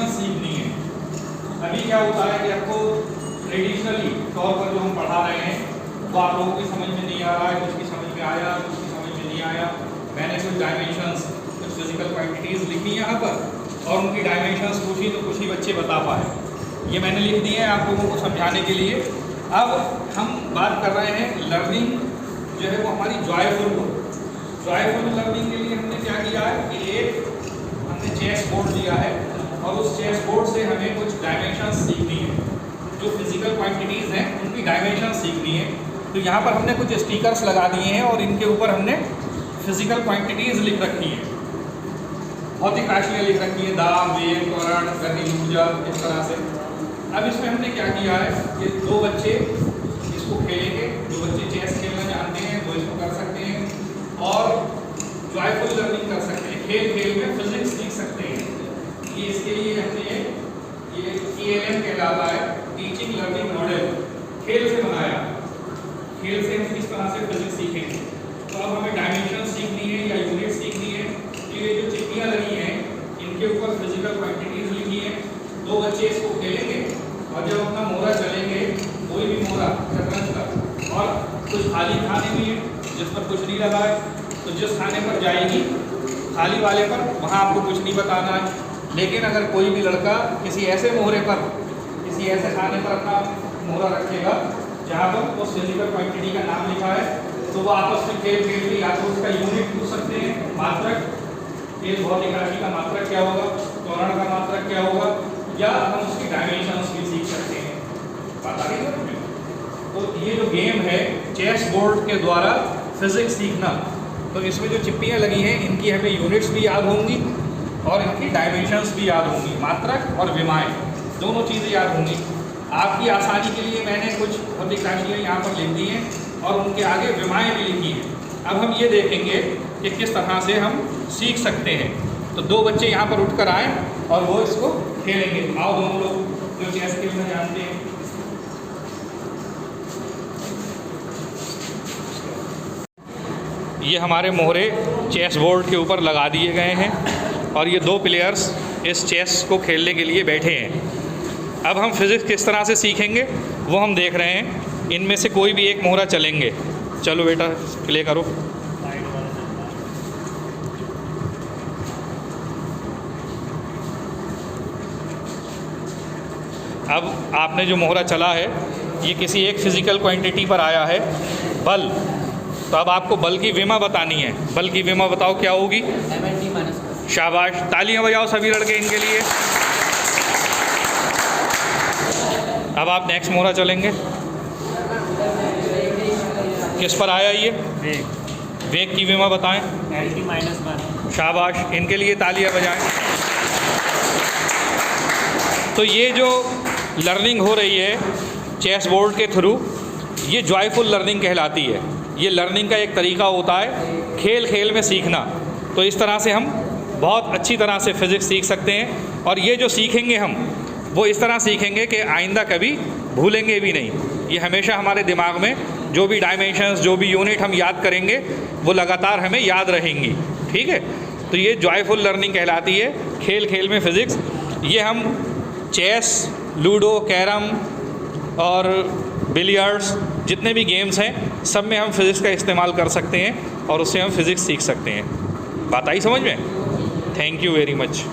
सीखनी है। अभी क्या होता है कि आपको ट्रेडिशनली तौर पर जो हम पढ़ा रहे हैं वो आप लोगों की समझ में नहीं आ रहा है, कुछ की समझ में आया, कुछ की समझ में नहीं आया। मैंने कुछ डायमेंशंस, कुछ फिजिकल क्वांटिटीज़ लिखी हैं यहाँ पर और उनकी डायमेंशंस पूछी तो कुछ ही बच्चे बता पाए। ये मैंने लिख दिए हैं आप लोगों को समझाने के लिए। अब हम बात कर रहे हैं लर्निंग जो है वो हमारी जॉयफुल हो। जॉयफुल लर्निंग के लिए हमने क्या किया है कि एक हमने चेस बोर्ड लिया है और उस चेस बोर्ड से हमें कुछ डायमेंशंस सीखनी है, जो फिजिकल क्वांटिटीज़ हैं उनकी डायमेंशंस सीखनी है। तो यहाँ पर हमने कुछ स्टिकर्स लगा दिए हैं और इनके ऊपर हमने फिजिकल क्वांटिटीज़ लिख रखी हैं, भौतिक राशियाँ लिख रखी हैं, दाब, वेग, त्वरण, गति, ऊर्जा, इस तरह से। अब इसमें हमने क्या किया है कि दो बच्चे इसको खेलेंगे, जो बच्चे चेस खेलना जानते हैं वो इसको कर सकते हैं और जॉयफुल लर्निंग कर सकते हैं, खेल खेल में फिजिक्स सीख सकते हैं। ये इसके लिए हमने ये TLM कहलाता है, टीचिंग लर्निंग मॉडल, खेल से बनाया। खेल से हम किस तरह से फिजिक्स सीखेंगे। तो अब हमें डायमेंशन सीखनी है या यूनिट सीखनी है। ये जो चिट्ठियाँ लगी हैं इनके ऊपर फिजिकल क्वांटिटीज लिखी हैं। दो बच्चे इसको खेलेंगे और जब अपना मोहरा चलेंगे, कोई भी मोहरा शतरंज का, और कुछ खाली खाने भी है जिस पर कुछ नहीं लगा है, तो जिस खाने पर जाएगी खाली वाले पर वहाँ आपको कुछ नहीं बताना है। लेकिन अगर कोई भी लड़का किसी ऐसे मोहरे पर, किसी ऐसे खाने पर अपना मोहरा रखेगा जहाँ पर उस फिजिकल क्वांटिटी का नाम लिखा है, तो वो आपस में खेल खेल के या तो उसका यूनिट पूछ सकते हैं, मात्रक, एक भौतिक राशि का मात्रक क्या होगा, त्वरण का मात्रक क्या होगा, या हम उसकी डायमेंशंस भी सीख सकते हैं। बात आ गई समझ में? तो ये जो गेम है चेस बोर्ड के द्वारा फिजिक्स सीखना, तो इसमें जो चिप्पियाँ लगी हैं इनकी हमें यूनिट्स भी याद होंगी और इनकी डायमेंशंस भी याद होंगी, मात्रक और विमाएँ दोनों चीज़ें याद होंगी। आपकी आसानी के लिए मैंने कुछ भौतिक राशियाँ यहाँ पर लिख दी हैं और उनके आगे विमाएँ भी लिखी हैं। अब हम ये देखेंगे कि किस तरह से हम सीख सकते हैं। तो दो बच्चे यहाँ पर उठकर आए और वो इसको खेलेंगे। आओ दोनों लोग जो चेस खेलना जानते हैं। ये हमारे मोहरे चेस बोर्ड के ऊपर लगा दिए गए हैं और ये दो प्लेयर्स इस चेस को खेलने के लिए बैठे हैं। अब हम फिज़िक्स किस तरह से सीखेंगे वो हम देख रहे हैं। इनमें से कोई भी एक मोहरा चलेंगे। चलो बेटा प्ले करो। अब आपने जो मोहरा चला है ये किसी एक फिज़िकल क्वांटिटी पर आया है, बल। तो अब आपको बल की विमा बतानी है। बल की विमा बताओ क्या होगी? शाबाश, तालियां बजाओ सभी लड़के इनके लिए। अब आप नेक्स्ट मोहरा चलेंगे। किस पर आया ये? वेग। वेग की विमा बताएं। L/-1। शाबाश, इनके लिए तालियां बजाएं। तो ये जो लर्निंग हो रही है चेस बोर्ड के थ्रू, ये जॉयफुल लर्निंग कहलाती है। ये लर्निंग का एक तरीका होता है खेल खेल में सीखना। तो इस तरह से हम बहुत अच्छी तरह से फिज़िक्स सीख सकते हैं और ये जो सीखेंगे हम वो इस तरह सीखेंगे कि आइंदा कभी भूलेंगे भी नहीं। ये हमेशा हमारे दिमाग में जो भी डायमेंशंस, जो भी यूनिट हम याद करेंगे वो लगातार हमें याद रहेंगी। ठीक है, तो ये जॉयफुल लर्निंग कहलाती है, खेल खेल में फ़िज़िक्स। ये हम चेस, लूडो, कैरम और बिलियर्ड्स, जितने भी गेम्स हैं सब में हम फिज़िक्स का इस्तेमाल कर सकते हैं और उससे हम फिज़िक्स सीख सकते हैं। बात आई समझ में? Thank you very much.